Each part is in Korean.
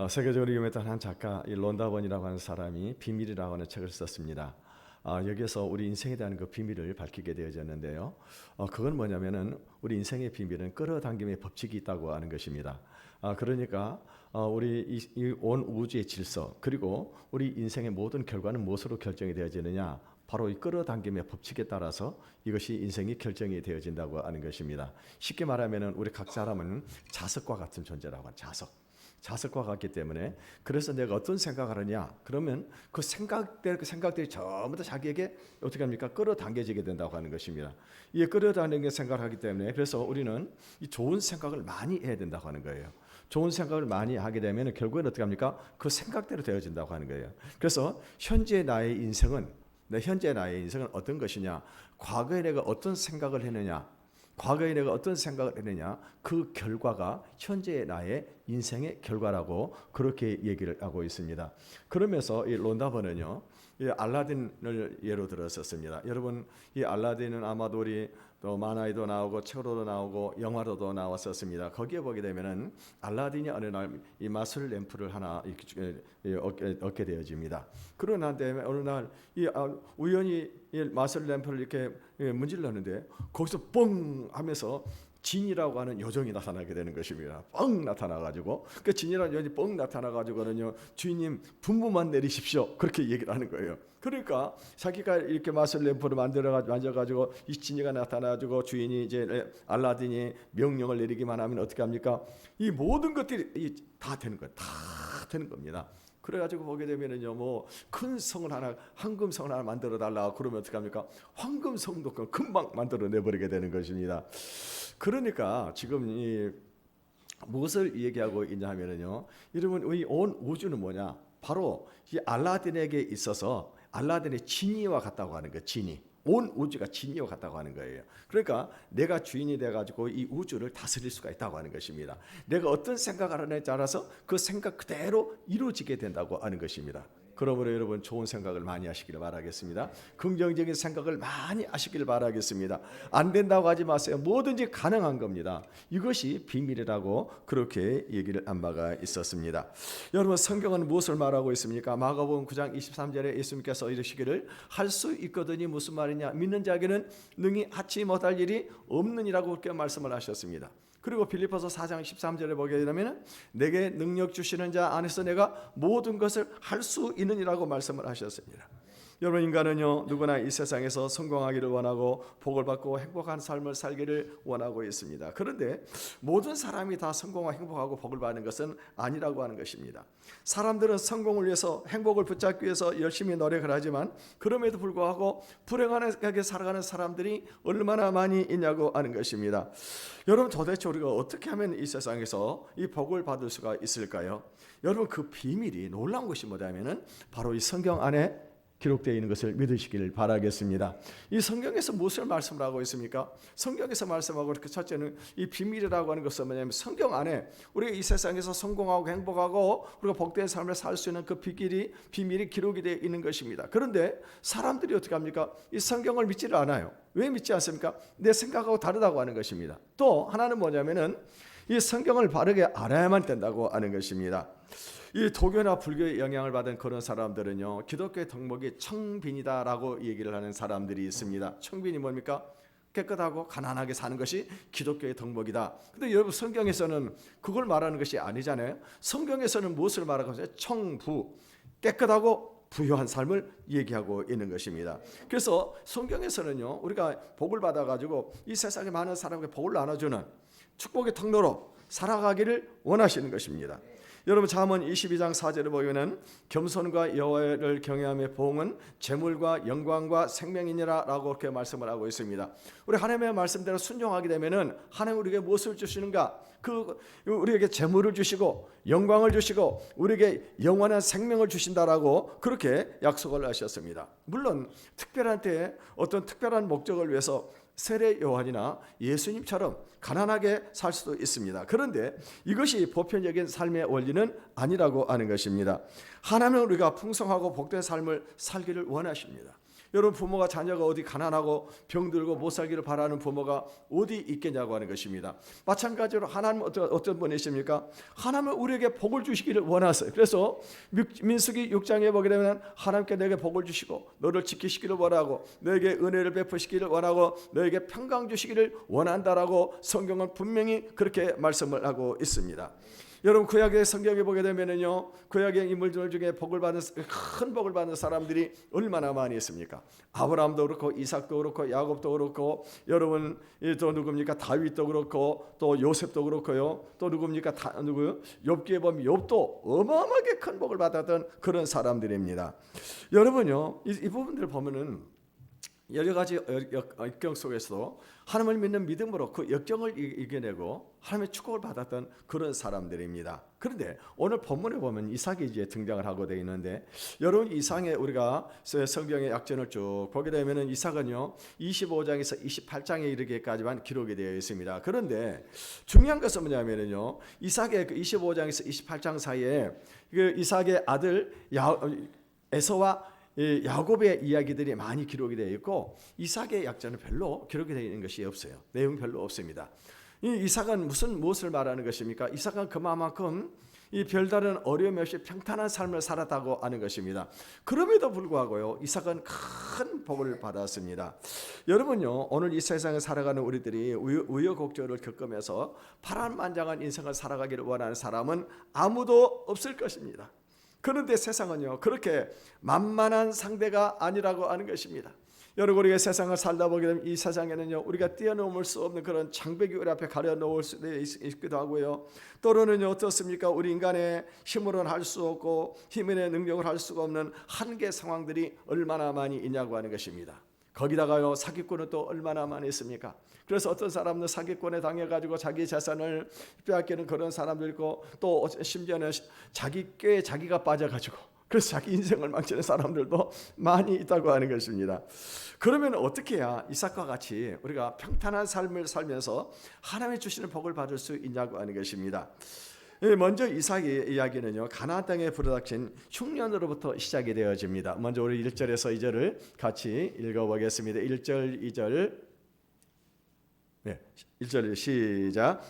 세계적으로 유명했던 한 작가 이 론다번이라고 하는 사람이 비밀이라고 하는 책을 썼습니다. 여기에서 우리 인생에 대한 그 비밀을 밝히게 되어졌는데요. 그건 뭐냐면은 우리 인생의 비밀은 끌어당김의 법칙이 있다고 하는 것입니다. 그러니까 우리 이 온 우주의 질서 그리고 우리 인생의 모든 결과는 무엇으로 결정이 되어지느냐? 바로 이 끌어당김의 법칙에 따라서 이것이 인생이 결정이 되어진다고 하는 것입니다. 쉽게 말하면은 우리 각 사람은 자석과 같은 존재라고 하는 자석과 같기 때문에 그래서 내가 어떤 생각을 하느냐 그러면 그 생각들이 전부 다 자기에게 어떻게 합니까? 끌어당겨지게 된다고 하는 것입니다. 이 끌어당기는 생각을 하기 때문에 그래서 우리는 이 좋은 생각을 많이 해야 된다고 하는 거예요. 좋은 생각을 많이 하게 되면 결국에는 어떻게 합니까? 그 생각대로 되어진다고 하는 거예요. 그래서 현재 나의 인생은 어떤 것이냐? 과거에 내가 어떤 생각을 했느냐? 그 결과가 현재의 나의 인생의 결과라고 그렇게 얘기를 하고 있습니다. 그러면서 이 론다번은요, 이 알라딘을 예로 들었었습니다. 여러분, 이 알라딘은 아마도 우리 또 만화에도 나오고 책으로도 나오고 영화로도 나왔었습니다. 거기에 보게 되면은 알라딘이 어느 날 이 마술 램프를 하나 얻게 되어집니다. 그러나 어느 날 이 우연히 이 마술 램프를 이렇게 문질렀는데 거기서 뻥 하면서 진이라고 하는 요정이 나타나게 되는 것입니다. 뻥 나타나가지고 그 진이라는 요정이 뻥 나타나가지고는요, 주인님 분부만 내리십시오 그렇게 얘기를 하는 거예요. 그러니까 자기가 이렇게 마술 램프를 만져가지고 이 진이가 나타나가지고 주인이 이제 알라딘이 명령을 내리기만 하면 어떻게 합니까? 이 모든 것들이 다 되는 거예요. 다 되는 겁니다. 그래가지고 보게 되면은요, 뭐 큰 성을 하나, 황금성을 하나 만들어 달라 그러면 어떻게 합니까? 황금성도 금방 만들어 내버리게 되는 것입니다. 그러니까 지금 이 무엇을 얘기하고 있냐 하면은요, 여러분 이 온 우주는 뭐냐? 바로 이 알라딘에게 있어서 알라딘의 지니와 같다고 하는 거예요. 지니. 온 우주가 지니와 같다고 하는 거예요. 그러니까 내가 주인이 돼가지고 이 우주를 다스릴 수가 있다고 하는 것입니다. 내가 어떤 생각을 하느냐에 따라서 그 생각 그대로 이루어지게 된다고 하는 것입니다. 그러므로 여러분 좋은 생각을 많이 하시기를 바라겠습니다. 긍정적인 생각을 많이 하시기를 바라겠습니다. 안 된다고 하지 마세요. 뭐든지 가능한 겁니다. 이것이 비밀이라고 그렇게 얘기를 한 바가 있었습니다. 여러분 성경은 무엇을 말하고 있습니까? 마가복음 9장 23절에 예수님께서 이르시기를 할 수 있거든이 무슨 말이냐? 믿는 자에게는 능히 하지 못할 일이 없느니라고 그렇게 말씀을 하셨습니다. 그리고 빌립보서 4장 13절에 보게 되면 내게 능력 주시는 자 안에서 내가 모든 것을 할 수 있느니라고 말씀을 하셨습니다. 여러분 인간은요 누구나 이 세상에서 성공하기를 원하고 복을 받고 행복한 삶을 살기를 원하고 있습니다. 그런데 모든 사람이 다 성공하고 행복하고 복을 받는 것은 아니라고 하는 것입니다. 사람들은 성공을 위해서 행복을 붙잡기 위해서 열심히 노력을 하지만 그럼에도 불구하고 불행하게 살아가는 사람들이 얼마나 많이 있냐고 하는 것입니다. 여러분 도대체 우리가 어떻게 하면 이 세상에서 이 복을 받을 수가 있을까요? 여러분 그 비밀이 놀라운 것이 뭐냐면은 바로 이 성경 안에 기록되어 있는 것을 믿으시기를 바라겠습니다. 이 성경에서 무엇을 말씀을 하고 있습니까? 성경에서 말씀하고 이렇게 첫째는 이 비밀이라고 하는 것은 뭐냐면 성경 안에 우리가 이 세상에서 성공하고 행복하고 우리가 복된 삶을 살 수 있는 그 비밀이 기록이 되어 있는 것입니다. 그런데 사람들이 어떻게 합니까? 이 성경을 믿지를 않아요. 왜 믿지 않습니까? 내 생각하고 다르다고 하는 것입니다. 또 하나는 뭐냐면은 이 성경을 바르게 알아야만 된다고 하는 것입니다. 이 도교나 불교의 영향을 받은 그런 사람들은요 기독교의 덕목이 청빈이다라고 얘기를 하는 사람들이 있습니다. 청빈이 뭡니까? 깨끗하고 가난하게 사는 것이 기독교의 덕목이다. 근데 여러분 성경에서는 그걸 말하는 것이 아니잖아요. 성경에서는 무엇을 말하고 있어요? 청부, 깨끗하고 부유한 삶을 얘기하고 있는 것입니다. 그래서 성경에서는요 우리가 복을 받아가지고 이 세상에 많은 사람에게 복을 나눠주는 축복의 통로로 살아가기를 원하시는 것입니다. 여러분 잠언 22장 4절을 보면은 겸손과 여호와를 경외함의 보응은 재물과 영광과 생명이니라 라고 그렇게 말씀을 하고 있습니다. 우리 하나님의 말씀대로 순종하게 되면은 하나님 우리에게 무엇을 주시는가? 우리에게 재물을 주시고 영광을 주시고 우리에게 영원한 생명을 주신다라고 그렇게 약속을 하셨습니다. 물론 특별한 때에 어떤 특별한 목적을 위해서 세례 요한이나 예수님처럼 가난하게 살 수도 있습니다. 그런데 이것이 보편적인 삶의 원리는 아니라고 하는 것입니다. 하나님은 우리가 풍성하고 복된 삶을 살기를 원하십니다. 여러분 부모가 자녀가 어디 가난하고 병들고 못 살기를 바라는 부모가 어디 있겠냐고 하는 것입니다. 마찬가지로 하나님은 어떤 분이십니까? 하나님은 우리에게 복을 주시기를 원하세요. 그래서 민수기 6장에 보게 되면 하나님께 내게 복을 주시고 너를 지키시기를 원하고 너에게 은혜를 베푸시기를 원하고 너에게 평강 주시기를 원한다라고 성경은 분명히 그렇게 말씀을 하고 있습니다. 여러분 구약의 성경에 보게 되면은요, 구약의 인물들 중에 큰 복을 받는 사람들이 얼마나 많이 있습니까? 아브라함도 그렇고 이삭도 그렇고 야곱도 그렇고, 여러분 또 누굽니까? 다윗도 그렇고 또 요셉도 그렇고요. 또 누굽니까? 욥기에 보면 욥도 어마어마하게 큰 복을 받았던 그런 사람들입니다. 여러분요, 이 부분들 보면은 여러 가지 역경 속에서도 하나님을 믿는 믿음으로 그 역경을 이겨내고 하나님의 축복을 받았던 그런 사람들입니다. 그런데 오늘 본문에 보면 이삭이 이제 등장을 하고 되어 있는데, 여러분 이삭에 우리가 성경의 약전을 쭉 보게 되면은 이삭은요 25장에서 28장에 이르기까지만 기록이 되어 있습니다. 그런데 중요한 것은 뭐냐면요, 이삭의 그 25장에서 28장 사이에 그 이삭의 아들 에서와 야곱의 이야기들이 많이 기록이 되어 있고, 이삭의 약자는 별로 기록이 되어 있는 것이 없어요. 내용 별로 없습니다. 이 이삭은 무엇을 말하는 것입니까? 이삭은 그만큼 이 별다른 어려움 없이 평탄한 삶을 살았다고 하는 것입니다. 그럼에도 불구하고요, 이삭은 큰 복을 받았습니다. 여러분요, 오늘 이 세상에 살아가는 우리들이 우여곡절을 겪으면서 파란만장한 인생을 살아가기를 원하는 사람은 아무도 없을 것입니다. 그런데 세상은요 그렇게 만만한 상대가 아니라고 하는 것입니다. 여러분 우리가 세상을 살다 보게 되면 이 세상에는요 우리가 뛰어넘을 수 없는 그런 장벽이 우리 앞에 가려놓을 수도 있기도 하고요. 또는요 어떻습니까? 우리 인간의 힘으로는 할 수 없고 힘의 능력을 할 수가 없는 한계 상황들이 얼마나 많이 있냐고 하는 것입니다. 거기다가요 사기꾼은 또 얼마나 많이 있습니까? 그래서 어떤 사람은 사기꾼에 당해가지고 자기 재산을 빼앗기는 그런 사람도 있고, 또 심지어는 자기 꾀에 자기가 빠져가지고 그래서 자기 인생을 망치는 사람들도 많이 있다고 하는 것입니다. 그러면 어떻게 해야 이삭과 같이 우리가 평탄한 삶을 살면서 하나님이 주시는 복을 받을 수 있냐고 하는 것입니다. 먼저 이삭의 이야기는요 가나안 땅에 불어닥친 흉년으로부터 시작이 되어집니다. 먼저 우리 1절에서 2절을 같이 읽어보겠습니다. 1절 2절 1절 시작.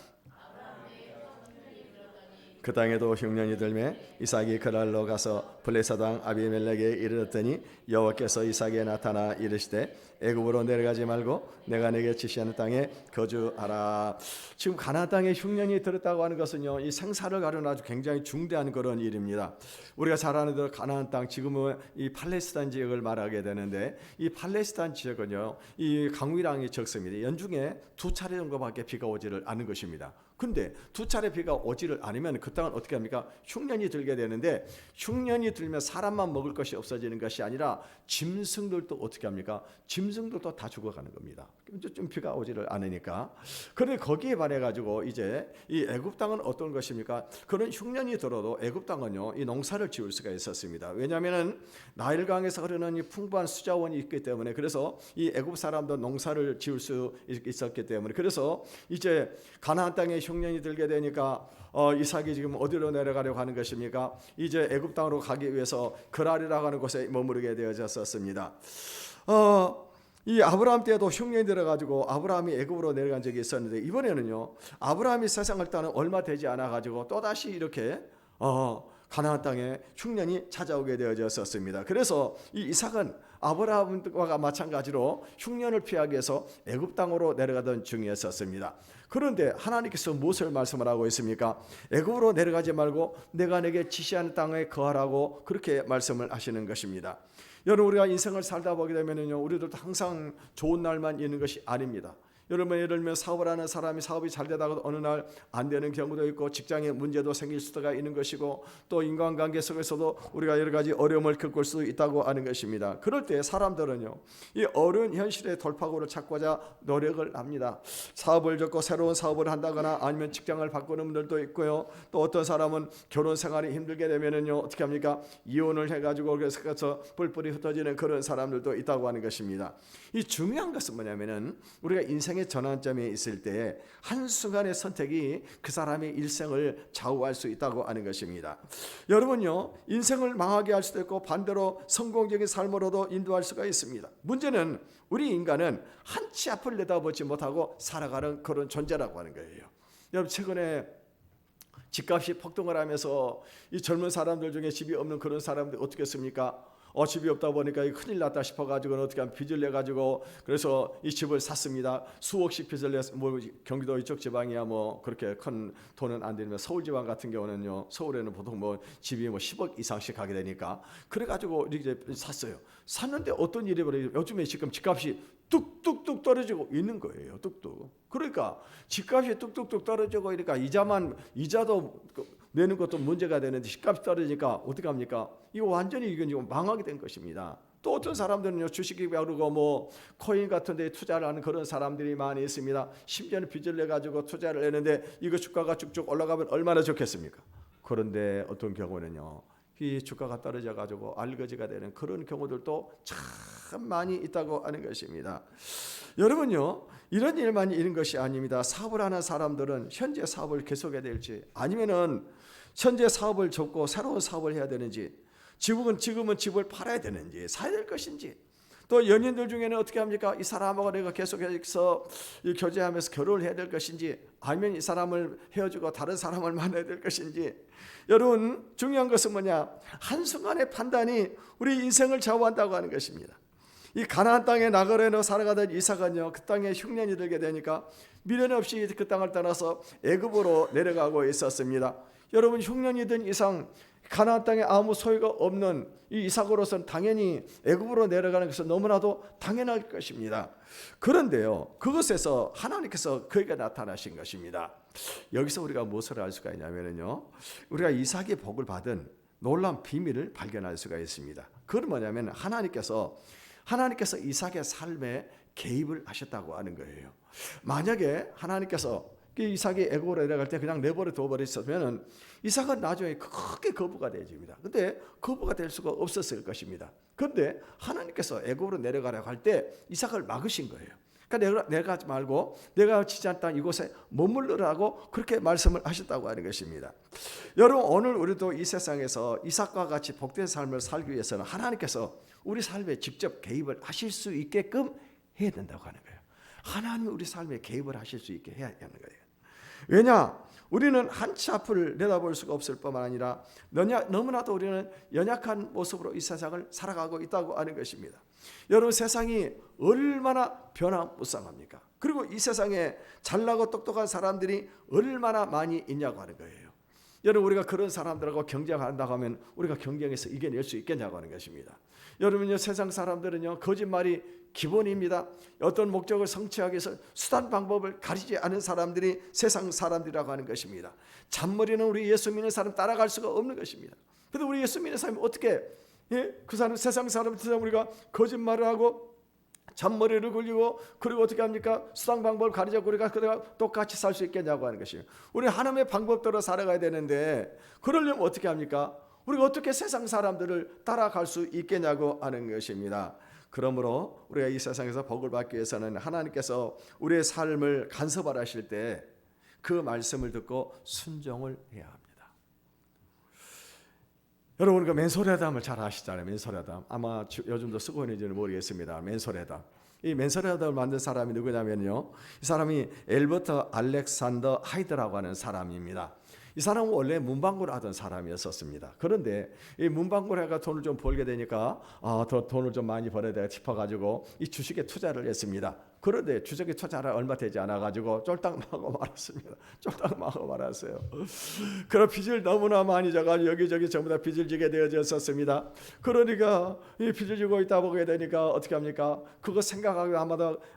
그 땅에도 흉년이 들매 이삭이 그날로 가서 블레셋 왕 아비멜렉에 이르렀더니 여호와께서 이삭에게 나타나 이르시되 애굽으로 내려가지 말고 내가 내게 지시하는 땅에 거주하라. 지금 가나안 땅에 흉년이 들었다고 하는 것은요 이 생사를 가르는 아주 굉장히 중대한 그런 일입니다. 우리가 잘 아는 대로 가나안 땅, 지금은 이 팔레스타인 지역을 말하게 되는데, 이 팔레스타인 지역은요 이 강우량이 적습니다. 연중에 2차례 정도밖에 비가 오지를 않는 것입니다. 근데 2차례 비가 오지를 않으면 그 땅은 어떻게 합니까? 흉년이 들게 되는데, 흉년이 들면 사람만 먹을 것이 없어지는 것이 아니라 짐승들도 어떻게 합니까? 짐승들도 다 죽어가는 겁니다. 좀 비가 오지를 않으니까. 그런데 거기에 반해 가지고 이제 이 애굽 땅은 어떤 것입니까? 그런 흉년이 들어도 애굽 땅은요 이 농사를 지을 수가 있었습니다. 왜냐하면은 나일강에서 흐르는 이 풍부한 수자원이 있기 때문에, 그래서 이 애굽 사람도 농사를 지을 수 있었기 때문에, 그래서 이제 가나안 땅에 흉년이 들게 되니까 이삭이 지금 어디로 내려가려고 하는 것입니까? 이제 애굽 땅으로 가기 위해서 그랄이라고 하는 곳에 머무르게 되어졌었습니다. 이 아브라함 때에도 흉년이 들어가지고 아브라함이 애굽으로 내려간 적이 있었는데, 이번에는요 아브라함이 세상을 떠나는 얼마 되지 않아 가지고 또 다시 이렇게 가나안 땅에 흉년이 찾아오게 되어졌었습니다. 그래서 이 이삭은 아브라함과 마찬가지로 흉년을 피하기 위해서 애굽 땅으로 내려가던 중이었었습니다. 그런데 하나님께서 무엇을 말씀을 하고 있습니까? 애굽으로 내려가지 말고 내가 내게 지시하는 땅에 거하라고 그렇게 말씀을 하시는 것입니다. 여러분 우리가 인생을 살다 보게 되면요 우리들도 항상 좋은 날만 있는 것이 아닙니다. 여러분 예를 들면 사업을 하는 사람이 사업이 잘 되다가 어느 날 안 되는 경우도 있고, 직장에 문제도 생길 수가 있는 것이고, 또 인간관계 속에서도 우리가 여러 가지 어려움을 겪을 수 있다고 하는 것입니다. 그럴 때 사람들은요 이 어려운 현실의 돌파구를 찾고자 노력을 합니다. 사업을 접고 새로운 사업을 한다거나 아니면 직장을 바꾸는 분들도 있고요. 또 어떤 사람은 결혼 생활이 힘들게 되면은요 어떻게 합니까? 이혼을 해가지고 그래서 뿔뿔이 흩어지는 그런 사람들도 있다고 하는 것입니다. 이 중요한 것은 뭐냐면은 우리가 인생 인생의 전환점에 있을 때 한순간의 선택이 그 사람의 일생을 좌우할 수 있다고 하는 것입니다. 여러분요, 인생을 망하게 할 수도 있고 반대로 성공적인 삶으로도 인도할 수가 있습니다. 문제는 우리 인간은 한치 앞을 내다보지 못하고 살아가는 그런 존재라고 하는 거예요. 여러분, 최근에 집값이 폭등을 하면서 이 젊은 사람들 중에 집이 없는 그런 사람들 어떻게 했습니까? 집이 없다 보니까 큰일 났다 싶어가지고 어떻게 하면 빚을 내가지고 그래서 이 집을 샀습니다. 수억씩 빚을 내서 뭐 경기도 이쪽 지방이야 뭐 그렇게 큰 돈은 안 들면 서울 지방 같은 경우는요, 서울에는 보통 뭐 집이 뭐 10억 이상씩 가게 되니까 그래가지고 이제 샀어요. 샀는데 어떤 일이 벌어요? 요즘에 지금 집값이 뚝뚝뚝 떨어지고 있는 거예요. 뚝뚝. 그러니까 집값이 뚝뚝뚝 떨어지고 그러니까 이자도 내는 것도 문제가 되는데 집값이 떨어지니까 어떻게 합니까? 이거 완전히 이건 지금 망하게 된 것입니다. 또 어떤 사람들은요, 주식이 오르고 뭐 코인 같은 데 투자를 하는 그런 사람들이 많이 있습니다. 심지어는 빚을 내 가지고 투자를 했는데 이거 주가가 쭉쭉 올라가면 얼마나 좋겠습니까? 그런데 어떤 경우는요, 이 주가가 떨어져 가지고 알거지가 되는 그런 경우들도 참 많이 있다고 하는 것입니다. 여러분요, 이런 일만 있는 것이 아닙니다. 사업을 하는 사람들은 현재 사업을 계속해야 될지 아니면은 현재 사업을 접고 새로운 사업을 해야 되는지, 지금은 집을 팔아야 되는지 사야 될 것인지, 또 연인들 중에는 어떻게 합니까? 이 사람하고 내가 계속해서 교제하면서 결혼을 해야 될 것인지 아니면 이 사람을 헤어지고 다른 사람을 만나야 될 것인지. 여러분, 중요한 것은 뭐냐? 한순간의 판단이 우리 인생을 좌우한다고 하는 것입니다. 이 가나안 땅에 나그네로 살아가던 이삭은요, 그 땅에 흉년이 들게 되니까 미련 없이 그 땅을 떠나서 애굽으로 내려가고 있었습니다. 여러분, 흉년이 든 이상 가나안 땅에 아무 소유가 없는 이 이삭으로서는 당연히 애굽으로 내려가는 것은 너무나도 당연할 것입니다. 그런데요, 그것에서 하나님께서 그에게 나타나신 것입니다. 여기서 우리가 무엇을 알 수가 있냐면요, 우리가 이삭의 복을 받은 놀라운 비밀을 발견할 수가 있습니다. 그건 뭐냐면 하나님께서 이삭의 삶에 개입을 하셨다고 하는 거예요. 만약에 하나님께서 이삭이 애굽으로 내려갈 때 그냥 내버려 둬버렸으면 이삭은 나중에 크게 거부가 되집니다. 근데 거부가 될 수가 없었을 것입니다. 그런데 하나님께서 애굽으로 내려가려고 할 때 이삭을 막으신 거예요. 그러니까 내려가지 말고 내가 지지한 땅 이곳에 머물러라고 그렇게 말씀을 하셨다고 하는 것입니다. 여러분, 오늘 우리도 이 세상에서 이삭과 같이 복된 삶을 살기 위해서는 하나님께서 우리 삶에 직접 개입을 하실 수 있게끔 해야 된다고 하는 거예요. 하나님이 우리 삶에 개입을 하실 수 있게 해야 하는 거예요. 왜냐? 우리는 한치 앞을 내다볼 수가 없을 뿐만 아니라 너무나도 우리는 연약한 모습으로 이 세상을 살아가고 있다고 하는 것입니다. 여러분, 세상이 얼마나 변화무쌍합니까? 그리고 이 세상에 잘나고 똑똑한 사람들이 얼마나 많이 있냐고 하는 거예요. 여러분, 우리가 그런 사람들하고 경쟁한다고 하면 우리가 경쟁에서 이겨낼 수 있겠냐고 하는 것입니다. 여러분요, 세상 사람들은요, 거짓말이 기본입니다. 어떤 목적을 성취하기 위해서 수단 방법을 가리지 않은 사람들이 세상 사람들이라고 하는 것입니다. 잔머리는 우리 예수 믿는 사람 따라갈 수가 없는 것입니다. 그런데 우리 예수 믿는 사람이 어떻게 그 사람 세상 사람들처럼 우리가 거짓말을 하고 잔머리를 굴리고 그리고 어떻게 합니까? 수단 방법을 가리자고 우리가 똑같이 살 수 있겠냐고 하는 것이에요. 우리 하나님의 방법대로 살아가야 되는데 그러려면 어떻게 합니까? 우리가 어떻게 세상 사람들을 따라갈 수 있겠냐고 하는 것입니다. 그러므로 우리가 이 세상에서 복을 받기 위해서는 하나님께서 우리의 삶을 간섭하실 때 그 말씀을 듣고 순종을 해야 합니다. 여러분, 그 맨소레담을 잘 아시잖아요. 맨소레담. 아마 요즘도 쓰고 있는지는 모르겠습니다. 맨소레담. 이 맨소레담을 만든 사람이 누구냐면요, 이 사람이 엘버트 알렉산더 하이드라고 하는 사람입니다. 이 사람은 원래 문방구를 하던 사람이었습니다. 그런데 이 문방구를 해가 돈을 좀 벌게 되니까 더 돈을 좀 많이 벌어야 되겠다 싶어가지고 이 주식에 투자를 했습니다. 그런데 주식에 투자를 얼마 되지 않아가지고 쫄딱 망하고 말았습니다. 쫄딱 망하고 말았어요. 그런 빚을 너무나 많이 져가지고 여기저기 전부 다 빚을 지게 되어졌었습니다. 그러니까 이 빚을 지고 있다 보게 되니까 어떻게 합니까? 그거 생각하고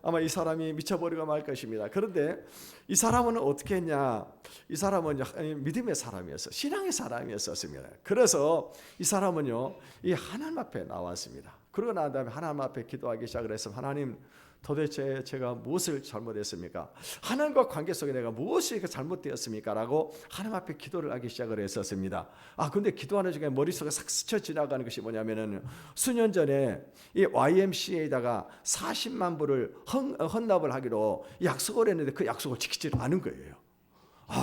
아마 이 사람이 미쳐버리고 말 것입니다. 그런데 이 사람은 어떻게 했냐? 이 사람은 믿음의 사람이었어, 신앙의 사람이었습니다. 그래서 이 사람은요, 이 하나님 앞에 나왔습니다. 그러고 난 다음에 하나님 앞에 기도하기 시작을 해서 하나님, 도대체 제가 무엇을 잘못했습니까? 하나님과 관계 속에 내가 무엇이 잘못되었습니까? 라고 하나님 앞에 기도를 하기 시작을 했었습니다. 근데 기도하는 중에 머릿속에 싹 스쳐 지나가는 것이 뭐냐면은 수년 전에 이 YMCA에다가 40만 불을 헌납을 하기로 약속을 했는데 그 약속을 지키지 않은 거예요.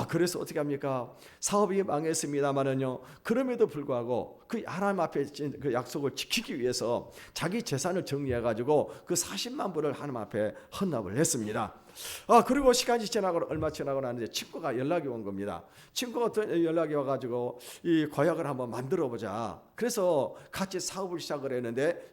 그래서 어떻게 합니까? 사업이 망했습니다만은요. 그럼에도 불구하고 그 하나님 앞에 그 약속을 지키기 위해서 자기 재산을 정리해 가지고 그 40만 불을 하나님 앞에 헌납을 했습니다. 그리고 시간이 지나고 얼마 지나고 나는데 친구가 연락이 온 겁니다. 친구가 연락이 와가지고 이 과약을 한번 만들어 보자. 그래서 같이 사업을 시작을 했는데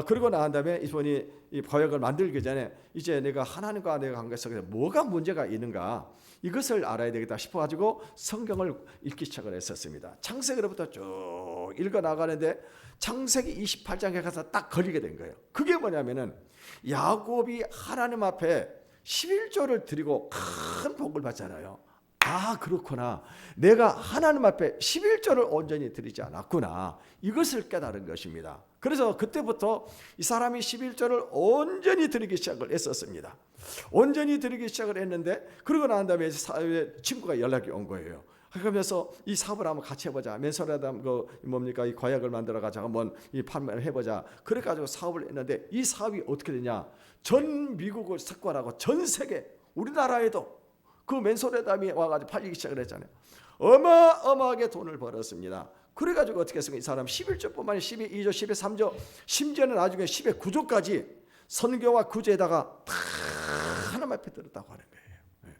그리고 나한 다음에 이분이 이 과약을 만들기 전에 이제 내가 하나님과 내가 관계 속에서 뭐가 문제가 있는가 이것을 알아야 되겠다 싶어가지고 성경을 읽기 시작을 했었습니다. 창세기로부터 쭉 읽어 나가는데 창세기 28장에 가서 딱 걸리게 된 거예요. 그게 뭐냐면은 야곱이 하나님 앞에 11조를 드리고 큰 복을 받잖아요. 그렇구나. 내가 하나님 앞에 11조를 온전히 드리지 않았구나. 이것을 깨달은 것입니다. 그래서 그때부터 이 사람이 11조를 온전히 드리기 시작을 했었습니다. 온전히 드리기 시작을 했는데 그러고 난 다음에 친구가 연락이 온 거예요. 그러면서 이 사업을 한번 같이 해보자. 맨손에다 이 과약을 만들어 가지고 한번 이 판매를 해보자. 그래 가지고 사업을 했는데 이 사업이 어떻게 되냐? 전 미국을 석권하고 전 세계 우리나라에도 그 맨손에담이 와가지고 팔리기 시작을 했잖아요. 어마어마하게 돈을 벌었습니다. 그래가지고 어떻게 했습니까? 이 사람 11조뿐만 아니라 12조, 13조, 심지어는 나중에 10의 9조까지 선교와 구제에다가 다 하나님 앞에 들었다고 하는 거예요.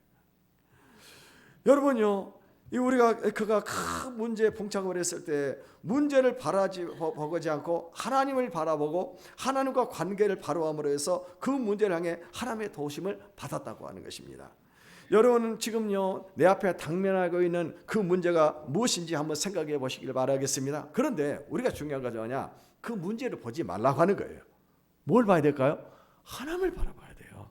여러분요, 그가 큰 문제에 봉착을 했을 때 문제를 보지 않고 하나님을 바라보고 하나님과 관계를 바로함으로 해서 그 문제를 향해 하나님의 도우심을 받았다고 하는 것입니다. 여러분은 지금요 내 앞에 당면하고 있는 그 문제가 무엇인지 한번 생각해 보시길 바라겠습니다. 그런데 우리가 중요한 것은 뭐냐? 그 문제를 보지 말라고 하는 거예요. 뭘 봐야 될까요? 하나님을 바라봐야 돼요.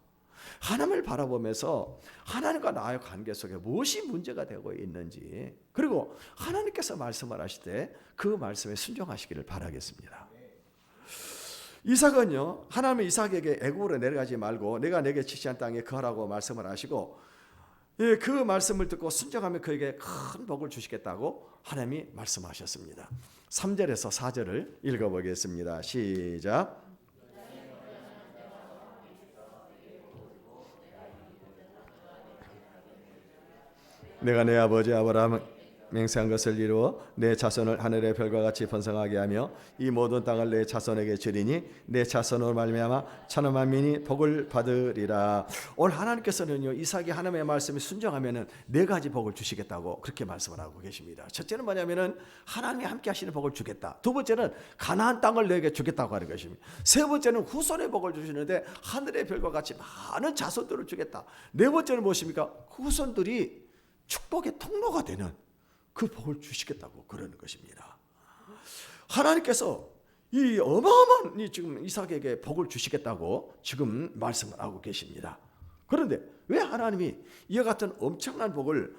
하나님을 바라보면서 하나님과 나의 관계 속에 무엇이 문제가 되고 있는지, 그리고 하나님께서 말씀을 하실 때 그 말씀에 순종하시기를 바라겠습니다. 이삭은요 하나님은 이삭에게 애굽으로 내려가지 말고 내가 내게 지시한 땅에 거하라고 말씀을 하시고 그 말씀을 듣고 순종하면 그에게 큰 복을 주시겠다고 하나님이 말씀하셨습니다. 3절에서 4절을 읽어보겠습니다. 시작. 내가 내 아버지 아브라함 맹세한 것을 이루어 내 자손을 하늘의 별과 같이 번성하게 하며 이 모든 땅을 내 자손에게 주리니 내 자손으로 말미암아 천하 만민이 복을 받으리라. 오늘 하나님께서는요 이삭이 하나님의 말씀에 순종하면은 네 가지 복을 주시겠다고 그렇게 말씀을 하고 계십니다. 첫째는 뭐냐면은 하나님이 함께 하시는 복을 주겠다. 두 번째는 가나안 땅을 내게 주겠다고 하는 것입니다. 세 번째는 후손의 복을 주시는데 하늘의 별과 같이 많은 자손들을 주겠다. 네 번째는 무엇입니까? 후손들이 축복의 통로가 되는 그 복을 주시겠다고 그러는 것입니다. 하나님께서 이 어마어마한 지금 이삭에게 복을 주시겠다고 지금 말씀을 하고 계십니다. 그런데 왜 하나님이 이와 같은 엄청난 복을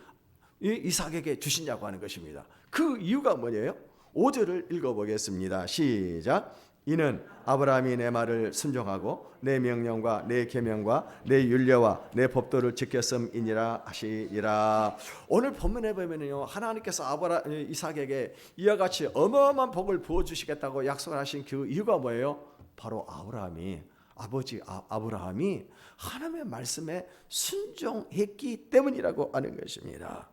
이삭에게 주시냐고 하는 것입니다. 그 이유가 뭐예요? 5절을 읽어보겠습니다. 시작. 이는 아브라함이 내 말을 순종하고 내 명령과 내 계명과 내 율례와 내 법도를 지켰음이니라 하시니라. 오늘 본문에 보면요 하나님께서 이삭에게 이와 같이 어마어마한 복을 부어 주시겠다고 약속을 하신 그 이유가 뭐예요? 바로 아버지 아브라함이 하나님의 말씀에 순종했기 때문이라고 하는 것입니다.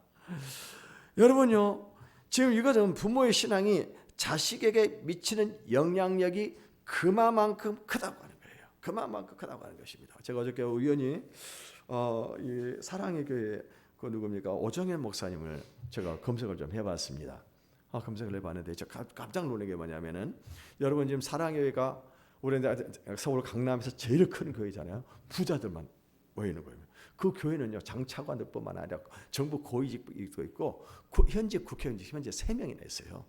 여러분요 지금 이것은 부모의 신앙이 자식에게 미치는 영향력이 그만큼 크다고 하는 거예요. 그만큼 크다고 하는 것입니다. 제가 어저께 우연히 이 사랑의 교회 그 누굽니까 오정현 목사님을 제가 검색을 좀 해봤습니다. 검색을 해봤는데 저 깜짝 놀란 게 뭐냐면은 여러분 지금 사랑의 교회가 우리 서울 강남에서 제일 큰 교회잖아요. 부자들만 모이는 거예요. 그 교회는요 장차관들뿐만 아니라 정부 고위직도 있고 현직 국회의원이 현재 3명이나 있어요.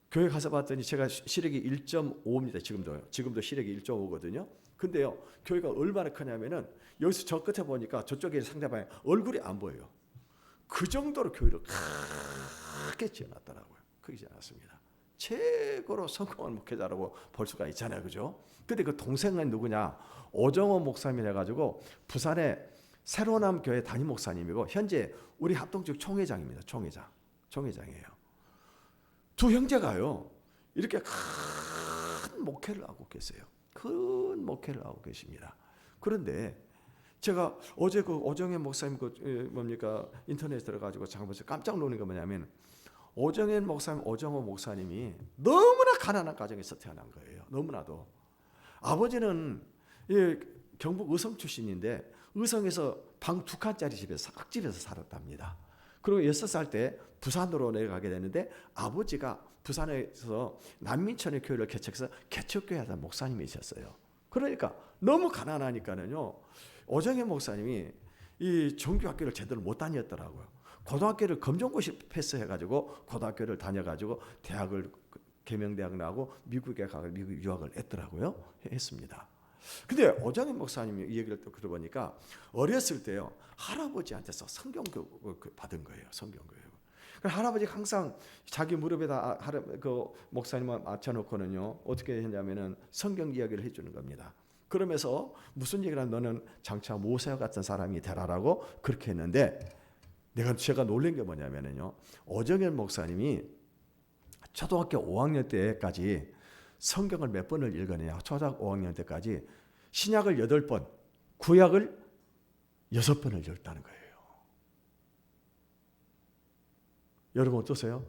교회 가서 봤더니 제가 시력이 1.5입니다. 지금도 시력이 1.5거든요. 근데요 교회가 얼마나 크냐면은 여기서 저 끝에 보니까 저쪽에 상대방이 얼굴이 안 보여요. 그 정도로 교회를 크게 지어놨더라고요. 크게 지어놨습니다. 최고로 성공한 목회자라고 볼 수가 있잖아요, 그죠? 근데 그 동생은 누구냐? 오정호 목사님 해가지고 부산의 새로남 교회 담임 목사님이고 현재 우리 합동적 총회장입니다. 총회장이에요. 두 형제가요 이렇게 큰 목회를 하고 계세요. 큰 목회를 하고 계십니다. 그런데 제가 어제 그 오정현 목사님 인터넷에 들어가지고 잠깐 보세요. 깜짝 놀란 게 뭐냐면 오정현 목사님, 오정호 목사님이 너무나 가난한 가정에서 태어난 거예요. 너무나도. 아버지는 경북 의성 출신인데 의성에서 방 2칸짜리 집에서 삭집에서 살았답니다. 그리고 6살 때 부산으로 내려가게 되는데 아버지가 부산에서 난민천의 교회를 개척해서 개척교회 하던 목사님이셨어요. 그러니까 너무 가난하니까는요. 오정현 목사님이 이 종교학교를 제대로 못 다녔더라고요. 고등학교를 검정고시 패스해가지고 고등학교를 다녀가지고 대학을 계명대학 나오고 미국에 가서 미국 유학을 했습니다. 근데 오정현 목사님이 이 얘기를 또 들어보니까 어렸을 때요 할아버지한테서 성경교육을 받은 거예요. 성경교육. 할아버지가 항상 자기 무릎에다 그 목사님을 앉혀놓고는요 어떻게 했냐면은 성경 이야기를 해주는 겁니다. 그러면서 무슨 얘기를 하면 너는 장차 모세와 같은 사람이 되라라고 그렇게 했는데 제가 놀란 게 뭐냐면요 오정현 목사님이 초등학교 5학년 때까지 성경을 몇 번을 읽었느냐 초등학교 5학년 때까지 신약을 8번 구약을 6번을 읽었다는 거예요. 여러분 어떠세요?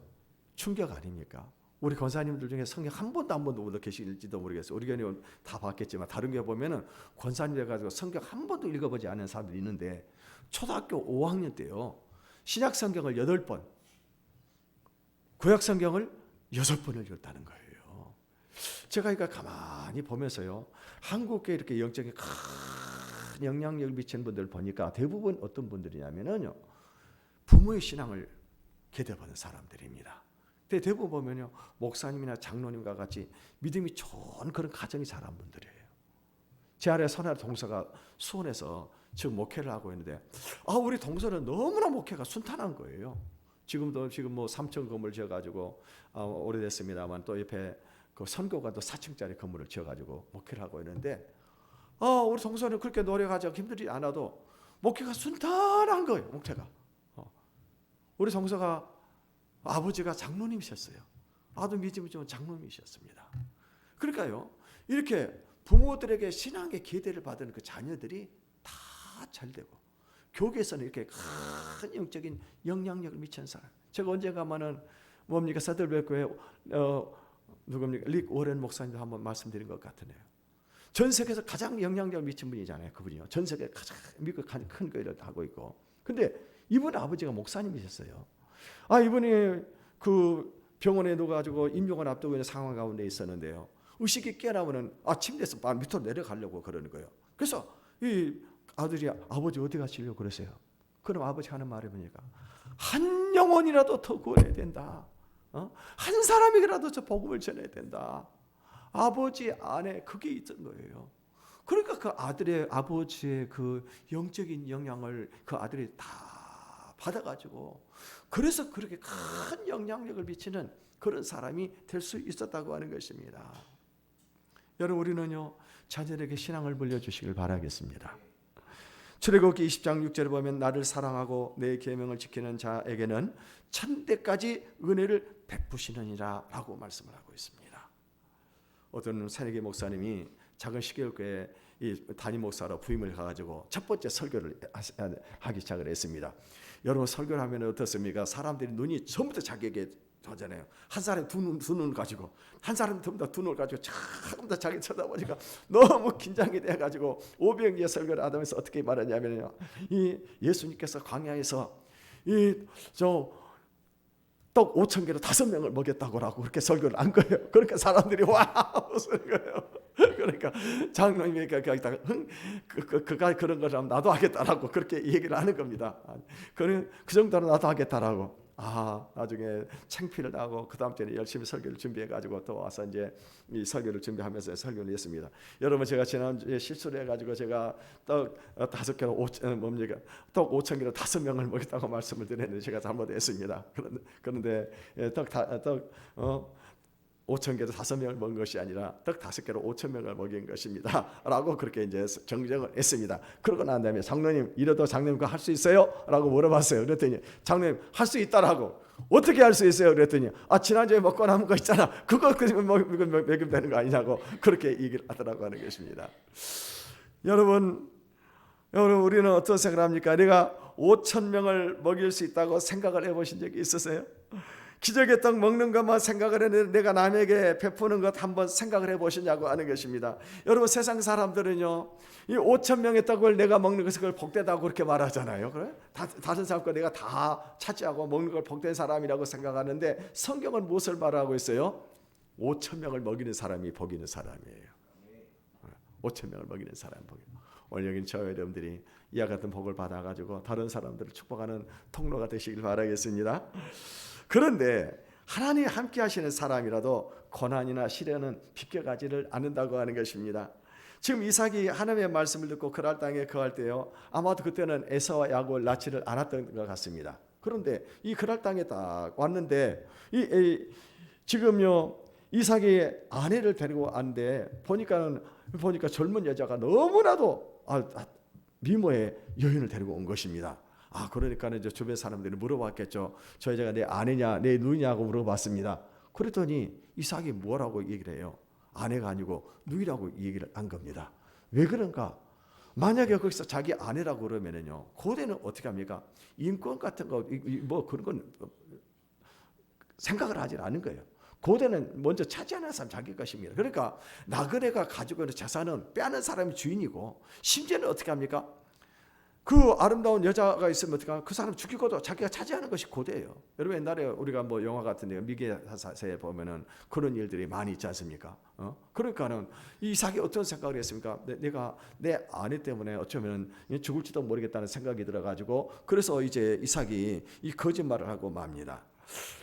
충격 아닙니까? 우리 권사님들 중에 성경 한 번도 안 본도 계실지도 모르겠어요. 우리 교회는 다 봤겠지만 다른 교회 보면은 권사님 돼가지고 성경 한 번도 읽어보지 않은 사람들이 있는데 초등학교 5학년 때요 신약 성경을 8번 구약 성경을 6번을 읽었다는 거예요. 제가 이거 가만히 보면서요 한국에 이렇게 영적인 큰 영향력을 미치는 분들을 보니까 대부분 어떤 분들이냐면요 부모의 신앙을 계대받은 사람들입니다. 근데 대부분 보면요 목사님이나 장로님과 같이 믿음이 좋은 그런 가정이 자란 분들이에요. 제 아래 선한 동서가 수원에서 지금 목회를 하고 있는데 우리 동서는 너무나 목회가 순탄한 거예요. 지금 뭐 3층 건물 지어가지고 오래됐습니다만 또 옆에 그 선교관도 4층짜리 건물을 지어가지고 목회를 하고 있는데 우리 동서는 그렇게 노력하지 힘들지 않아도 목회가 순탄한 거예요. 목회가. 우리 동서가 아버지가 장로님이셨어요. 아들 믿음이 좋은 장로님이셨습니다. 그러니까요 이렇게 부모들에게 신앙의 기대를 받은 그 자녀들이 다 잘되고 교계에서는 이렇게 큰 영적인 영향력을 미치는 사람. 제가 언젠가 하면은 서들베크의 누굽니까 릭 워렌 목사님도 한번 말씀드린 것 같으네요. 전 세계에서 가장 영향력을 미친 분이잖아요. 그분이요. 전 세계 가장 미국 큰 교회를 하고 있고. 근데 이분 아버지가 목사님이셨어요. 이분이 그 병원에 누워가지고 임종을 앞두고 있는 상황 가운데 있었는데요. 의식이 깨어나면은 침대에서 밑으로 내려가려고 그러는 거예요. 그래서 이 아들이 아버지 어디 가시려고 그러세요? 그럼 아버지 하는 말이 뭐니까 한 영혼이라도 더 구해야 된다. 한 사람이라도 저 복음을 전해야 된다. 아버지 안에 그게 있던 거예요. 그러니까 그 아버지의 그 영적인 영향을 그 아들이 다 받아가지고 그래서 그렇게 큰 영향력을 미치는 그런 사람이 될 수 있었다고 하는 것입니다. 여러분 우리는요 자녀에게 신앙을 물려주시길 바라겠습니다. 출애굽기 20장 6절에 보면 나를 사랑하고 내 계명을 지키는 자에게는 천대까지 은혜를 베푸시느니라 라고 말씀을 하고 있습니다. 어떤 새내기 목사님이 작은 시골교회 담임 목사로 부임을 가지고 첫 번째 설교를 하기 시작을 했습니다. 여러분 설교를 하면 어떻습니까? 사람들이 눈이 전부 다 자기에게 하잖아요. 한 사람이 두 눈을 가지고 한 사람이 전부 다 두 눈을 가지고 전부 다 자기 쳐다보니까 너무 긴장이 돼가지고 오병이어 설교를 하면서 어떻게 말하냐면요. 이 예수님께서 광야에서 떡 5,000개로 5명을 먹였다고라고 그렇게 설교를 한 거예요. 그러니까 사람들이 와 웃는 거예요. 그러니까 장로님이 그가 그런 걸 하면 나도 하겠다라고 그렇게 얘기를 하는 겁니다. 그 정도로 나도 하겠다라고. 나중에 창피를 하고 그 다음 때는 열심히 설교를 준비해가지고 또 와서 이제 이 설교를 준비하면서 설교를 했습니다. 여러분 제가 지난주에 실수를 해가지고 제가 떡 5,000개로 떡 5,000개로 5명을 먹였다고 말씀을 드렸는데 제가 잘못했습니다. 그런데 5,000개로 5명을 먹은 것이 아니라 떡 5개로 5,000명을 먹인 것입니다 라고 그렇게 이제 정정을 했습니다. 그러고 난 다음에 장로님, 이래도 장로님 그거 할 수 있어요? 라고 물어봤어요. 그랬더니 장로님 할 수 있다라고. 어떻게 할 수 있어요? 그랬더니 지난주에 먹고 남은 거 있잖아, 그거 먹이면 되는 거 아니냐고 그렇게 얘기를 하더라고 하는 것입니다. 여러분 우리는 어떤 생각을 합니까? 내가 5,000명을 먹일 수 있다고 생각을 해보신 적이 있으세요? 기적의 떡 먹는 것만 생각을 했는데 내가 남에게 베푸는 것 한번 생각을 해보시냐고 하는 것입니다. 여러분, 세상 사람들은요, 이 5,000명의 떡을 내가 먹는 것을 그걸 복되다고 그렇게 말하잖아요. 그래? 다른 사람과 내가 다 차지하고 먹는 걸 복된 사람이라고 생각하는데 성경은 무엇을 말하고 있어요? 5,000명을 먹이는 사람이 복 있는 사람이에요. 5,000명을 먹이는 사람 복. 오늘 여기 저와 여러분들이 이와 같은 복을 받아가지고 다른 사람들을 축복하는 통로가 되시길 바라겠습니다. 그런데 하나님이 함께 하시는 사람이라도 고난이나 시련은 비껴가지를 않는다고 하는 것입니다. 지금 이삭이 하나님의 말씀을 듣고 그랄 땅에 거할 때요, 아마도 그때는 에사와 야곱을 낳지를 않았던 것 같습니다. 그런데 이 그랄 땅에 딱 왔는데 지금요 이삭이 아내를 데리고 왔는데 보니까 젊은 여자가 너무나도 미모의 여인을 데리고 온 것입니다. 그러니까 이제 주변 사람들이 물어봤겠죠. 저 여자가 내 아내냐 내 누이냐고 물어봤습니다. 그랬더니 이삭이 뭐라고 얘기를 해요? 아내가 아니고 누이라고 얘기를 한 겁니다. 왜 그런가? 만약에 거기서 자기 아내라고 그러면은요, 고대는 어떻게 합니까? 인권 같은 거 뭐 그런 건 생각을 하지 않은 거예요. 고대는 먼저 차지하는 사람 자기 것입니다. 그러니까 나그네가 가지고 있는 재산은 빼앗는 사람이 주인이고, 심지어는 어떻게 합니까? 그 아름다운 여자가 있으면 어떡하나? 그 사람 죽이고도 자기가 차지하는 것이 고대예요. 여러분, 옛날에 우리가 뭐 영화 같은 데 미개사에 보면은 그런 일들이 많이 있지 않습니까? 그러니까는 이삭이 어떤 생각을 했습니까? 내가 내 아내 때문에 어쩌면 죽을지도 모르겠다는 생각이 들어가지고, 그래서 이제 이삭이 이 거짓말을 하고 맙니다.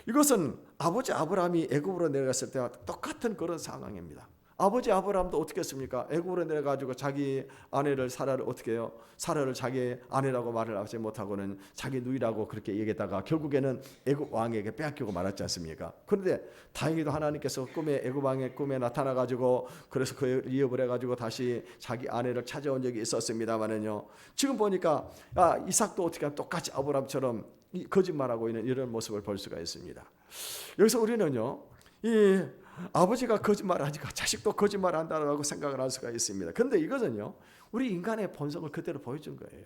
이것은 아버지 아브라함이 애굽으로 내려갔을 때와 똑같은 그런 상황입니다. 아버지 아브라함도 어떻게 했습니까? 애굽으로 내려가지고 자기 아내를 사라를 어떻게 해요? 사라를 자기 아내라고 말을 하지 못하고는 자기 누이라고 그렇게 얘기했다가 결국에는 애굽 왕에게 빼앗기고 말았지 않습니까? 그런데 다행히도 하나님께서 애굽 왕의 꿈에 나타나가지고 그래서 그 이업을 해가지고 다시 자기 아내를 찾아온 적이 있었습니다만은요, 지금 보니까 이삭도 어떻게 하면 똑같이 아브라함처럼 거짓말하고 있는 이런 모습을 볼 수가 있습니다. 여기서 우리는요, 이 아버지가 거짓말하니까 자식도 거짓말한다라고 생각을 할 수가 있습니다. 그런데 이것은요, 우리 인간의 본성을 그대로 보여준 거예요.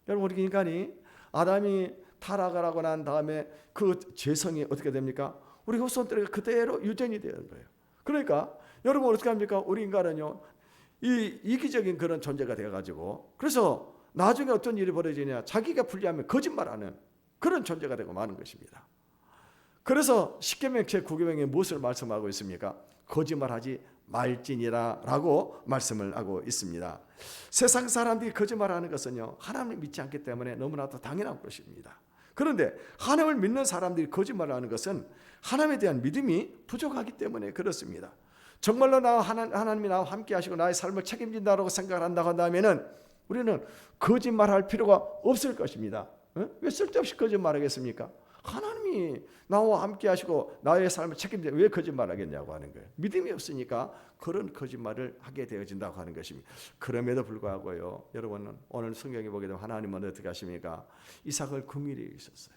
여러분, 우리 인간이 아담이 타락을 하고 난 다음에 그 죄성이 어떻게 됩니까? 우리 후손들에게 그대로 유전이 되는 거예요. 그러니까 여러분 어떻게 합니까? 우리 인간은요, 이 이기적인 그런 존재가 되어가지고, 그래서 나중에 어떤 일이 벌어지냐, 자기가 불리하면 거짓말하는 그런 존재가 되고 마는 것입니다. 그래서 십계명 제9계명에 무엇을 말씀하고 있습니까? 거짓말하지 말지니라 라고 말씀을 하고 있습니다. 세상 사람들이 거짓말하는 것은요, 하나님을 믿지 않기 때문에 너무나도 당연한 것입니다. 그런데 하나님을 믿는 사람들이 거짓말을 하는 것은 하나님에 대한 믿음이 부족하기 때문에 그렇습니다. 정말로 하나님이 나와 함께 하시고 나의 삶을 책임진다고 생각을 한다고 한다면 우리는 거짓말할 필요가 없을 것입니다. 왜 쓸데없이 거짓말하겠습니까? 하나님이 나와 함께 하시고 나의 삶을 책임져 왜 거짓말하겠냐고 하는 거예요. 믿음이 없으니까 그런 거짓말을 하게 되어진다고 하는 것입니다. 그럼에도 불구하고요, 여러분 오늘 성경에 보게 되면 하나님은 어떻게 하십니까? 이삭을 긍휼히 여기셨어요.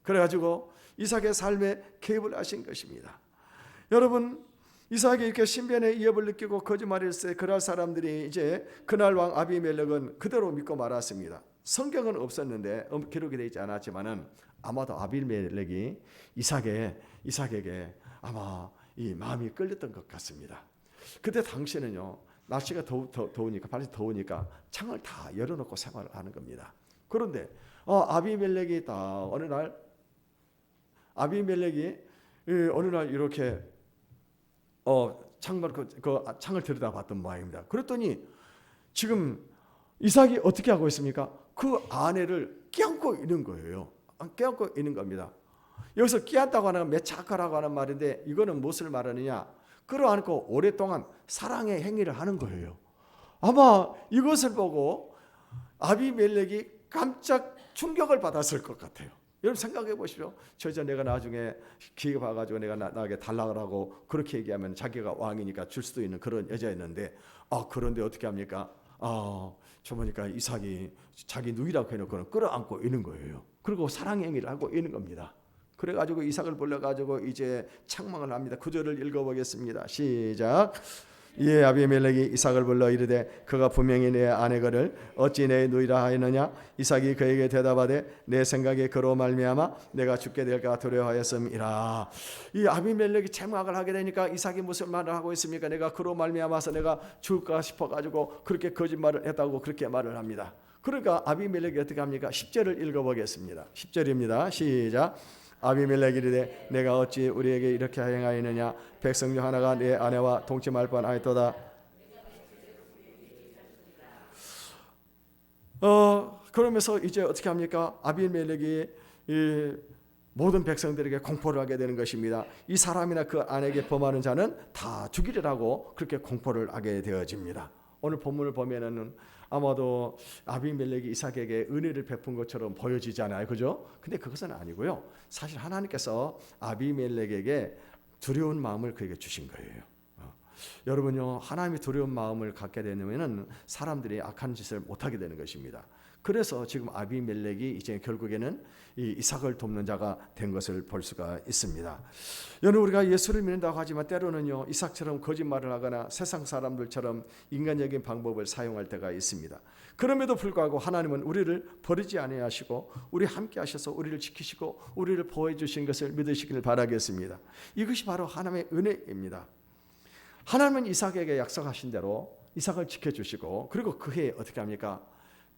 그래가지고 이삭의 삶에 개입을 하신 것입니다. 여러분, 이삭이 이렇게 신변의 위협을 느끼고 거짓말했을 때 그럴 사람들이 이제 그날 왕 아비멜렉은 그대로 믿고 말았습니다. 성경은 없었는데 기록이 되어 있지 않았지만은 아마도 아비멜렉이 이삭에게 아마 이 마음이 끌렸던 것 같습니다. 그때 당시는요, 날씨가 더우니까 발이 더우니까 창을 다 열어놓고 생활을 하는 겁니다. 그런데 아비멜렉이 어느 날 이렇게 창을 들여다봤던 모양입니다. 그랬더니 지금 이삭이 어떻게 하고 있습니까? 그 아내를 껴안고 있는 거예요. 껴안고 있는 겁니다. 여기서 끼안다고 하는 매차카라고 하는 말인데 이거는 무엇을 말하느냐? 끌어안고 오랫동안 사랑의 행위를 하는 거예요. 아마 이것을 보고 아비멜렉이 깜짝 충격을 받았을 것 같아요. 여러분 생각해 보십시오. 내가 나중에 기회 봐가지고 내가 나에게 달라고 그렇게 얘기하면 자기가 왕이니까 줄 수도 있는 그런 여자였는데, 그런데 어떻게 합니까? 저 보니까 이삭이 자기 누이라고 해놓고는 끌어안고 있는 거예요. 그리고 사랑 행위를 하고 있는 겁니다. 그래가지고 이삭을 불러가지고 이제 책망을 합니다. 구절을 읽어보겠습니다. 시작. 이에 아비멜렉이 이삭을 불러 이르되 그가 분명히 내 아내거를 어찌 내 누이라 하였느냐. 이삭이 그에게 대답하되 내 생각에 그로 말미암아 내가 죽게 될까 두려워하였음이라. 이 아비멜렉이 책망을 하게 되니까 이삭이 무슨 말을 하고 있습니까? 내가 그로 말미암아서 내가 죽을까 싶어가지고 그렇게 거짓말을 했다고 그렇게 말을 합니다. 그러니까 아비멜렉이 어떻게 합니까? 10절을 읽어보겠습니다. 10절입니다. 시작. 아비멜렉이 이르되 내가 어찌 우리에게 이렇게 행하였느냐. 백성 중 하나가 내 아내와 동침할 뻔하였도다. 그러면서 이제 어떻게 합니까? 아비멜렉이 이 모든 백성들에게 공포를 하게 되는 것입니다. 이 사람이나 그 아내에게 범하는 자는 다 죽이리라고 그렇게 공포를 하게 되어집니다. 오늘 본문을 보면은 아마도 아비멜렉이 이삭에게 은혜를 베푼 것처럼 보여지잖아요, 그죠? 근데 그것은 아니고요. 사실 하나님께서 아비멜렉에게 두려운 마음을 그에게 주신 거예요. 여러분요, 하나님이 두려운 마음을 갖게 되면은 사람들이 악한 짓을 못하게 되는 것입니다. 그래서 지금 아비멜렉이 이제 결국에는 이 이삭을 돕는 자가 된 것을 볼 수가 있습니다. 여러분, 우리가 예수를 믿는다고 하지만 때로는요, 이삭처럼 거짓말을 하거나 세상 사람들처럼 인간적인 방법을 사용할 때가 있습니다. 그럼에도 불구하고 하나님은 우리를 버리지 아니하시고 우리 함께 하셔서 우리를 지키시고 우리를 보호해 주신 것을 믿으시길 바라겠습니다. 이것이 바로 하나님의 은혜입니다. 하나님은 이삭에게 약속하신 대로 이삭을 지켜주시고, 그리고 그해 어떻게 합니까?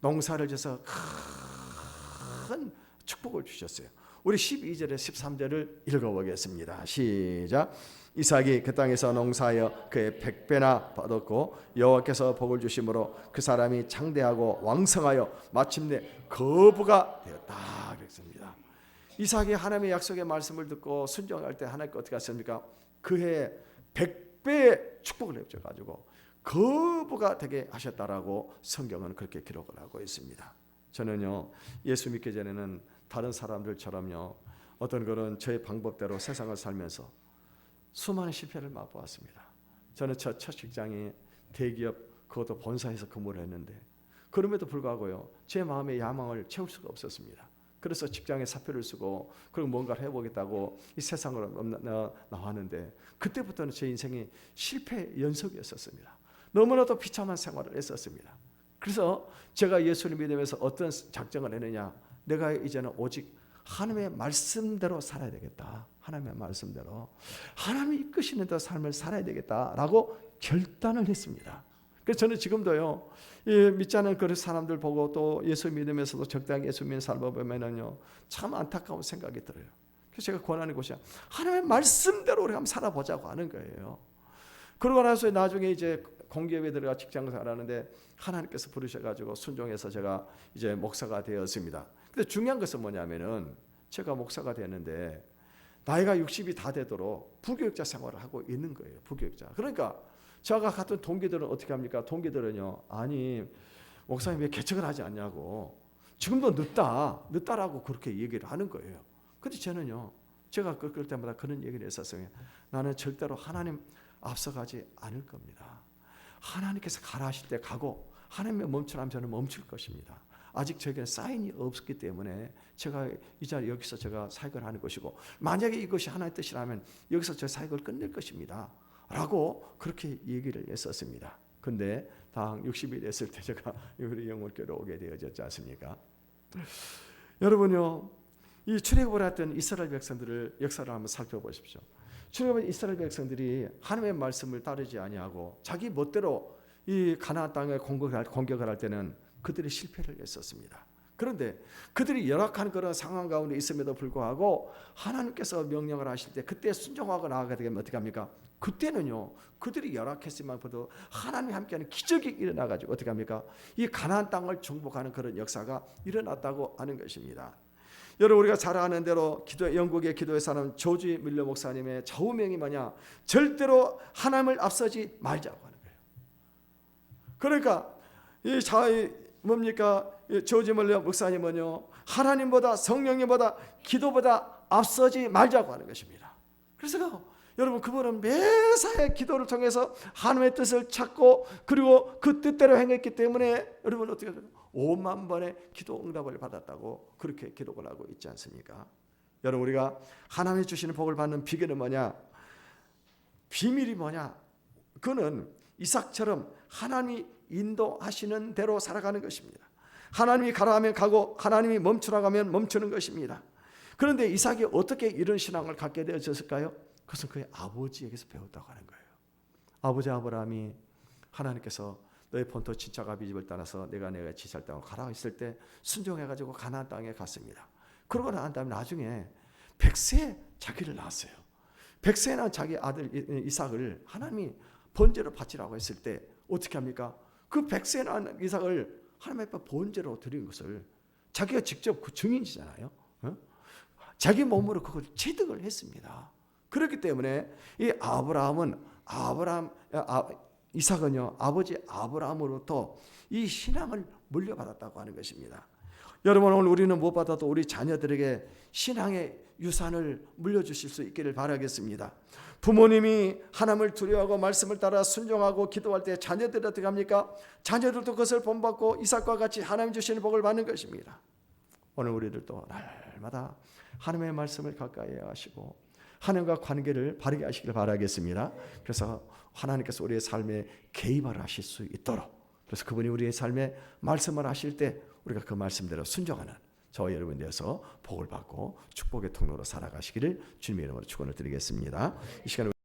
농사를 져서 큰 축복을 주셨어요. 우리 12절에 13절을 읽어보겠습니다. 시작. 이삭이 그 땅에서 농사하여 그의 100배나 받았고 여호와께서 복을 주심으로 그 사람이 장대하고 왕성하여 마침내 거부가 되었다 그랬습니다. 이삭이 하나님의 약속의 말씀을 듣고 순종할 때 하나님께 어떻게 하십니까? 그해 100배의 축복을 해줘가지고 거부가 되게 하셨다라고 성경은 그렇게 기록을 하고 있습니다. 저는요, 예수 믿기 전에는 다른 사람들처럼요, 어떤 그런 저의 방법대로 세상을 살면서 수많은 실패를 맛보았습니다. 저는 첫 직장이 대기업, 그것도 본사에서 근무를 했는데 그럼에도 불구하고요, 제 마음의 야망을 채울 수가 없었습니다. 그래서 직장에 사표를 쓰고 그리고 뭔가를 해보겠다고 이 세상으로 나왔는데 그때부터는 제 인생이 실패 연속이었었습니다. 너무나도 비참한 생활을 했었습니다. 그래서 제가 예수를 믿으면서 어떤 작정을 했느냐, 내가 이제는 오직 하나님의 말씀대로 살아야 되겠다. 하나님의 말씀대로 하나님이 이끄시는 대로 삶을 살아야 되겠다라고 결단을 했습니다. 그래서 저는 지금도요, 믿지 않는 그런 사람들 보고 또 예수 믿으면서도 적당히 예수 믿는 삶을 보면은요, 참 안타까운 생각이 들어요. 그래서 제가 권하는 것이 하나님의 말씀대로 우리가 한번 살아보자고 하는 거예요. 그러고 나서 나중에 이제 공기업에 들어가 직장을 하는데 하나님께서 부르셔가지고 순종해서 제가 이제 목사가 되었습니다. 근데 중요한 것은 뭐냐면은 제가 목사가 되는데 나이가 60이 다 되도록 부교육자 생활을 하고 있는 거예요. 부교육자. 그러니까 제가 같은 동기들은 어떻게 합니까? 동기들은요, 아니 목사님 왜 개척을 하지 않냐고, 지금도 늦다라고 그렇게 얘기를 하는 거예요. 근데 저는요, 제가 그럴 때마다 그런 얘기를 했었어요. 나는 절대로 하나님 앞서가지 않을 겁니다. 하나님께서 가라 하실 때 가고 하나님의 멈추라면 저는 멈출 것입니다. 아직 저에게는 사인이 없기 때문에 제가 이 자리 여기서 제가 사역을 하는 것이고, 만약에 이것이 하나님의 뜻이라면 여기서 저 사역을 끝낼 것입니다 라고 그렇게 얘기를 했었습니다. 근데 당 60이 됐을 때 제가 우리 영월교로 오게 되어졌지 않습니까? 여러분요, 이 출애굽을 했던 이스라엘 백성들을 역사를 한번 살펴보십시오. 출애굽한 이스라엘 백성들이 하나님의 말씀을 따르지 아니하고 자기 멋대로 이 가나안 땅에 공격을 할 때는 그들이 실패를 했었습니다. 그런데 그들이 열악한 그런 상황 가운데 있음에도 불구하고 하나님께서 명령을 하실 때 그때 순종하고 나아가게 되면 어떻게 합니까? 그때는요, 그들이 열악했지만서도 하나님이 함께하는 기적이 일어나가지고 어떻게 합니까? 이 가나안 땅을 정복하는 그런 역사가 일어났다고 하는 것입니다. 여러분, 우리가 잘 아는 대로 영국의 기도의 사람 조지 밀러 목사님의 좌우명이 뭐냐? 절대로 하나님을 앞서지 말자고 하는 거예요. 그러니까 뭡니까? 조지 밀러 목사님은요, 하나님보다 성령님보다 기도보다 앞서지 말자고 하는 것입니다. 그래서 여러분 그분은 매사에 기도를 통해서 하나님의 뜻을 찾고 그리고 그 뜻대로 행했기 때문에 여러분 어떻게 5만 번의 기도 응답을 받았다고 그렇게 기록을 하고 있지 않습니까? 여러분 우리가 하나님이 주시는 복을 받는 비결은 뭐냐? 비밀이 뭐냐? 그는 이삭처럼 하나님이 인도하시는 대로 살아가는 것입니다. 하나님이 가라 하면 가고 하나님이 멈추라고 하면 멈추는 것입니다. 그런데 이삭이 어떻게 이런 신앙을 갖게 되어졌을까요? 그것은 그의 아버지에게서 배웠다고 하는 거예요. 아버지 아브라함이 하나님께서 너의 본토 친척 아비 집을 떠나서 내가 지시할 땅으로 가라 했을 때 순종해가지고 가나안 땅에 갔습니다. 그러고 난 다음에 나중에 100세에 자기를 낳았어요. 100세에 낳은 자기 아들 이삭을 하나님이 번제로 바치라고 했을 때 어떻게 합니까? 그 100세에 낳은 이삭을 하나님 앞에 번제로 드린 것을 자기가 직접 그 증인이잖아요. 자기 몸으로 그걸 체득을 했습니다. 그렇기 때문에 이 이삭은요 아버지 아브라함으로부터 이 신앙을 물려받았다고 하는 것입니다. 여러분 오늘 우리는 무엇보다도 우리 자녀들에게 신앙의 유산을 물려주실 수 있기를 바라겠습니다. 부모님이 하나님을 두려워하고 말씀을 따라 순종하고 기도할 때 자녀들이 어떻게 합니까? 자녀들도 그것을 본받고 이삭과 같이 하나님 주시는 복을 받는 것입니다. 오늘 우리들도 날마다 하나님의 말씀을 가까이 하시고 하나님과 관계를 바르게 하시길 바라겠습니다. 그래서 하나님께서 우리의 삶에 개입을 하실 수 있도록, 그래서 그분이 우리의 삶에 말씀을 하실 때 우리가 그 말씀대로 순종하는 저와 여러분 되어서 복을 받고 축복의 통로로 살아가시기를 주님의 이름으로 축원을 드리겠습니다. 이 시간에